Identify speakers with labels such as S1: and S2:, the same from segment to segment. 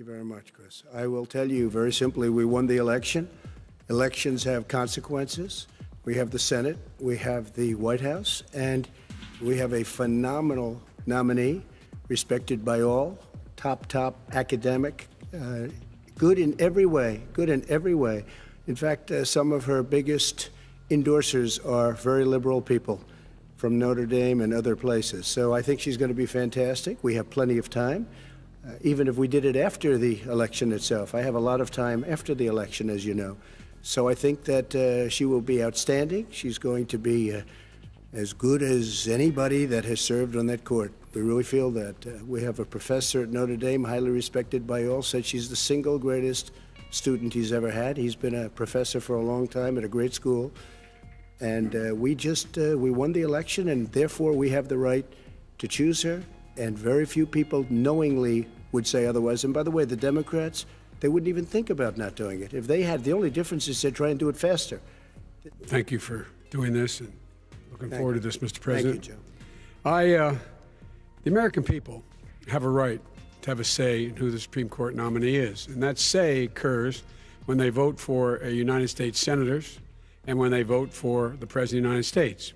S1: you very much, Chris. I will tell you very simply, we won the election. Elections have consequences. We have the Senate, we have the White House, and we have a phenomenal nominee, respected by all, top academic, good in every way, In fact, some of her biggest endorsers are very liberal people from Notre Dame and other places. So I think she's going to be fantastic. We have plenty of time, even if we did it after the election itself. I have a lot of time after the election, as you know. So I think that she will be outstanding. She's going to be as good as anybody that has served on that court. We really feel that. We have a professor at Notre Dame, highly respected by all, said she's the single greatest student he's ever had. He's been a professor for a long time at a great school. And we won the election, and therefore we have the right to choose her. And very few people knowingly would say otherwise. And by the way, the Democrats, they wouldn't even think about not doing it. If they had, the only difference is they'd try and do it faster.
S2: Thank you for doing this, and looking forward to this, Mr. President.
S1: Thank you, Joe.
S2: The American people have a right to have a say in who the Supreme Court nominee is. And that say occurs when they vote for a United States senators and when they vote for the President of the United States.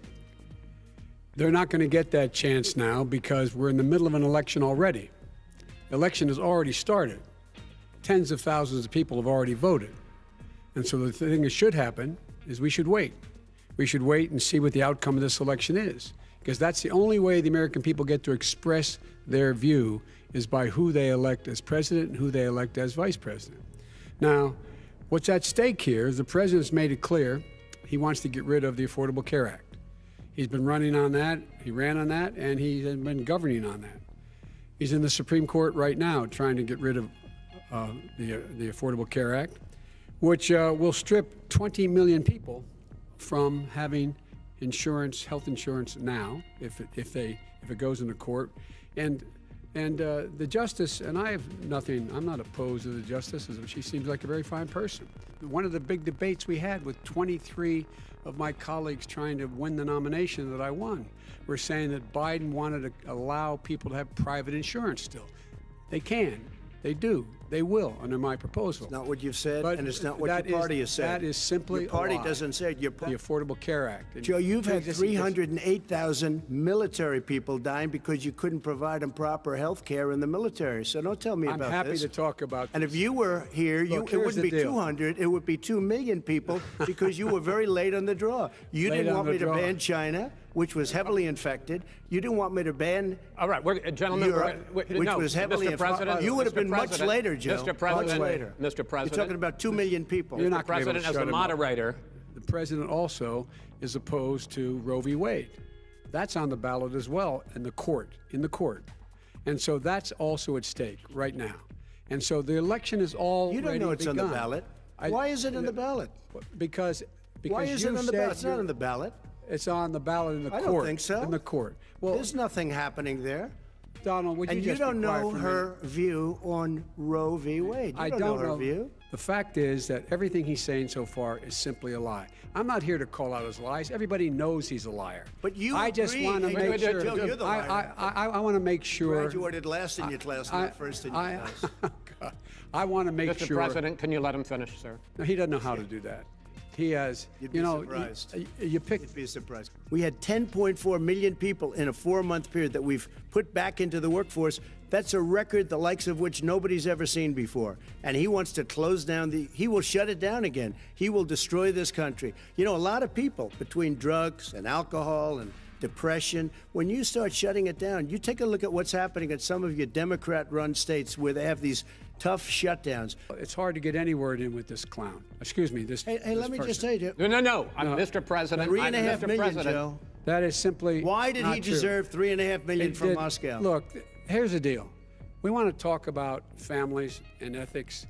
S2: They're not going to get that chance now because we're in the middle of an election already. The election has already started. Tens of thousands of people have already voted. And so the thing that should happen is we should wait. We should wait and see what the outcome of this election is, because that's the only way the American people get to express their view is by who they elect as president and who they elect as vice president. Now, what's at stake here is the president's made it clear he wants to get rid of the Affordable Care Act. He's been running on that, he ran on that, and he's been governing on that. He's in the Supreme Court right now trying to get rid of the Affordable Care Act, which will strip 20 million people from having insurance, health insurance now, if it goes into court. And the justice, and I have nothing, I'm not opposed to the justice, she seems like a very fine person. One of the big debates we had with 23 of my colleagues trying to win the nomination that I won were saying that Biden wanted to allow people to have private insurance still. They can, they do, they will under my proposal.
S1: It's not what you've said,
S2: But
S1: and it's not what your party has said.
S2: That is simply
S1: your party
S2: a lie.
S1: doesn't say it.
S2: The Affordable Care Act.
S1: Joe, you've had 308,000 military people dying because you couldn't provide them proper health care in the military. So don't tell me about this.
S2: I'm happy to talk about
S1: And
S2: this.
S1: if you were here,
S2: Look,
S1: it wouldn't be
S2: here's the deal.
S1: 200, it would be 2 million people because you were very late on the draw. You
S2: Late
S1: didn't
S2: on
S1: want
S2: the
S1: me to
S2: draw.
S1: ban China, which was heavily infected. You didn't want me to ban
S3: All right, gentlemen,
S1: Europe, which was heavily
S3: Mr. President,
S1: You would have
S3: Mr.
S1: been much
S3: President,
S1: later, Joe.
S3: Mr. President,
S1: much later.
S3: Mr. President,
S1: You're talking about 2 million people.
S2: You're
S3: Mr.
S2: not gonna be able to
S3: President, as
S2: shut
S3: a
S2: him up.
S3: moderator,
S2: The president also is opposed to Roe v. Wade. That's on the ballot as well in the court. And so that's also at stake right now. And so the election is already
S1: You don't know it's
S2: begun.
S1: on the ballot. Why is it on the ballot?
S2: Because
S1: Why is it
S2: you
S1: on the
S2: said
S1: ballot? It's not
S2: you're-
S1: on the ballot.
S2: It's on the ballot in the
S1: I
S2: court.
S1: don't think so.
S2: In the court. Well,
S1: There's nothing happening there.
S2: Donald, would you
S1: And
S2: just
S1: you don't
S2: be quiet
S1: know
S2: for a
S1: her
S2: minute?
S1: view on Roe v. Wade. You
S2: I
S1: don't know her view.
S2: The fact is that everything he's saying so far is simply a lie. I'm not here to call out his lies. Everybody knows he's a liar.
S1: But you
S2: I just
S1: agree.
S2: want to
S1: Hey,
S2: make sure.
S1: Joe, you're the liar.
S2: I want to make sure.
S1: Graduated last in your class, not first in your class.
S2: God, I want to make
S3: Mr.
S2: sure.
S3: President, can you let him finish, sir?
S2: No, he doesn't know how to do that. He has,
S1: You'd be surprised.
S2: You pick.
S1: You'd be surprised. We had 10.4 million people in a 4-month period that we've put back into the workforce. That's a record the likes of which nobody's ever seen before. And he wants to close down he will shut it down again. He will destroy this country. You know, a lot of people, between drugs and alcohol and depression, when you start shutting it down, you take a look at what's happening in some of your Democrat-run states where they have these tough shutdowns.
S2: It's hard to get any word in with this clown. Excuse me, this.
S1: Hey,
S2: this
S1: let me
S2: person.
S1: just say to you,
S3: No. I'm Mr. President.
S1: 3.5
S3: Mr.
S1: million,
S3: President.
S1: Joe.
S2: That is simply.
S1: Why did
S2: not
S1: he
S2: true.
S1: deserve 3.5 million
S2: It
S1: from
S2: did-
S1: Moscow?
S2: Look, here's the deal. We want to talk about families and ethics.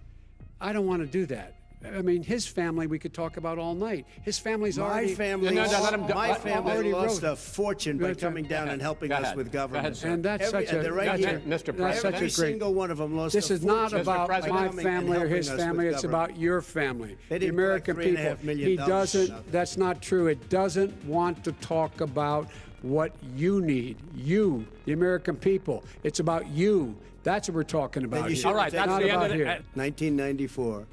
S2: I don't want to do that. I mean, his family we could talk about all night. His family's
S1: My
S2: already.
S1: family,
S3: No, let him go.
S1: my
S3: Let-
S1: family
S2: already
S1: lost
S2: wrote.
S1: a fortune by
S2: Go ahead.
S1: coming down
S3: Go
S1: and
S3: ahead.
S1: helping
S3: Go
S1: us
S3: ahead.
S1: with
S3: Go
S1: government.
S3: ahead, sir.
S2: And that's
S1: Every-
S2: such a.
S1: they're right
S2: that's
S1: here.
S2: a-
S3: Mr.
S2: that's
S3: President.
S2: such
S1: Every
S2: a great.
S1: single one of them lost
S2: This
S1: a
S2: is not
S1: fortune
S2: about
S1: by
S3: President.
S2: my
S1: coming and
S2: family or
S1: helping
S2: his
S1: us
S2: family.
S1: with
S2: It's
S1: government.
S2: about your family,
S1: They
S2: the
S1: didn't
S2: American
S1: collect
S2: people.
S1: $3.5 million
S2: He
S1: for
S2: doesn't.
S1: nothing.
S2: That's not true. It doesn't want to talk about what you need. You, the American people. It's about you. That's what we're talking about here.
S3: All right, that's
S2: Not
S3: the end
S2: about
S3: of
S2: here.
S3: it.
S1: 1994,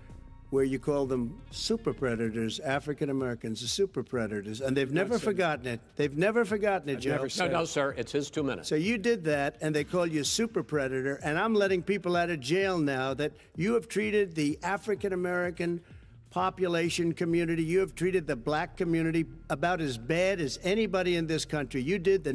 S1: where you call them super predators, African Americans, the super predators, and they've never forgotten it. They've never forgotten it, Joe.
S3: No, sir, it's his 2 minutes.
S1: So you did that, and they call you super predator, and I'm letting people out of jail now that you have treated the African American population community, you have treated the black community about as bad as anybody in this country. You did the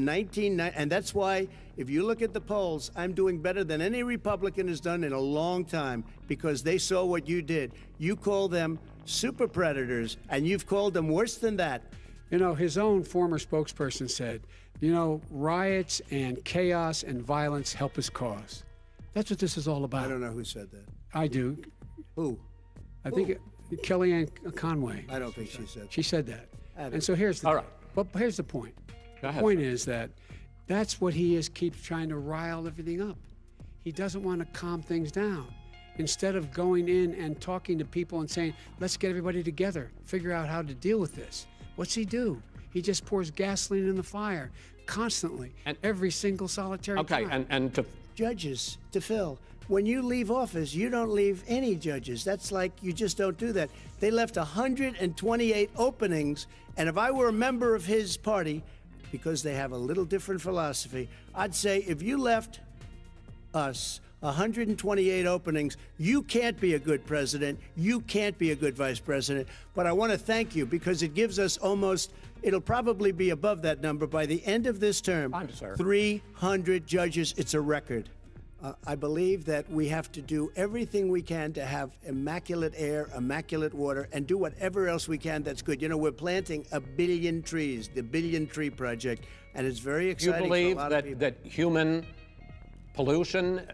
S1: and that's why, if you look at the polls, I'm doing better than any Republican has done in a long time, because they saw what you did. You call them super predators, and you've called them worse than that.
S2: You know, his own former spokesperson said, you know, riots and chaos and violence help his cause. That's what this is all about.
S1: I don't know who said that.
S2: I do.
S1: Who?
S2: I think Kellyanne Conway.
S1: I don't think she said that.
S2: She said that. And so here's the here's the point.
S3: Go ahead,
S2: The point
S3: sir.
S2: is that that's what he is, keeps trying to rile everything up. He doesn't want to calm things down. Instead of going in and talking to people and saying, let's get everybody together, figure out how to deal with this. What's he do? He just pours gasoline in the fire constantly,
S3: And-
S2: every single solitary time.
S3: And to
S1: Judges to fill. When you leave office, you don't leave any judges. That's like, you just don't do that. They left 128 openings, and if I were a member of his party, because they have a little different philosophy, I'd say if you left us 128 openings, you can't be a good president, you can't be a good vice president. But I want to thank you, because it gives us it'll probably be above that number by the end of this term.
S3: Fine, sir.
S1: 300 judges, it's a record. I believe that we have to do everything we can to have immaculate air, immaculate water, and do whatever else we can that's good. You know, we're planting 1 billion trees, the Billion Tree Project, and it's very
S3: you
S1: exciting
S3: believe
S1: for a lot of people.
S3: that human pollution,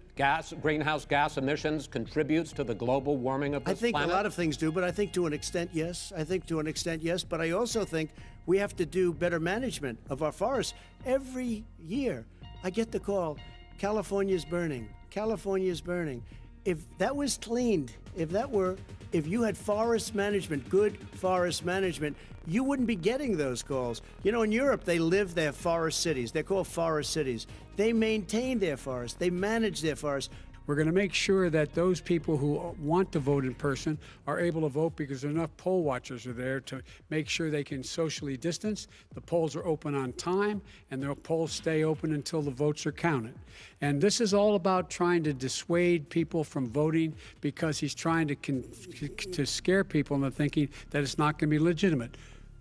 S3: greenhouse gas emissions contributes to the global warming of this
S1: I think
S3: planet?
S1: a lot of things do, but I think to an extent, yes. But I also think we have to do better management of our forests. Every year, I get the call, California's burning. California's burning. If that was cleaned, if you had forest management, good forest management, you wouldn't be getting those calls. You know, in Europe, they have forest cities. They're called forest cities. They maintain their forests. They manage their forests.
S2: We're going to make sure that those people who want to vote in person are able to vote, because enough poll watchers are there to make sure they can socially distance. The polls are open on time, and the polls stay open until the votes are counted. And this is all about trying to dissuade people from voting, because he's trying to scare people into thinking that it's not going to be legitimate.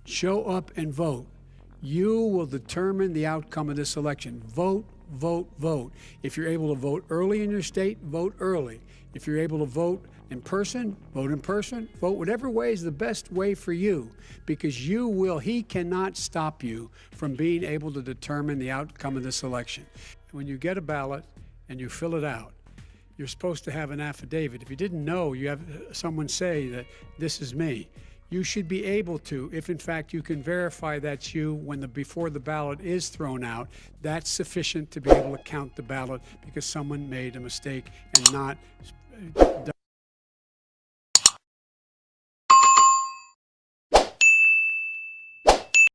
S2: Show up and vote. You will determine the outcome of this election. Vote, vote, vote. If you're able to vote early in your state, vote early. If you're able to vote in person, vote in person. Vote whatever way is the best way for you, because he cannot stop you from being able to determine the outcome of this election. When you get a ballot and you fill it out, you're supposed to have an affidavit. If you didn't know, you have someone say that this is me. You should be able to, if in fact you can verify that's you before the ballot is thrown out, that's sufficient to be able to count the ballot, because someone made a mistake and not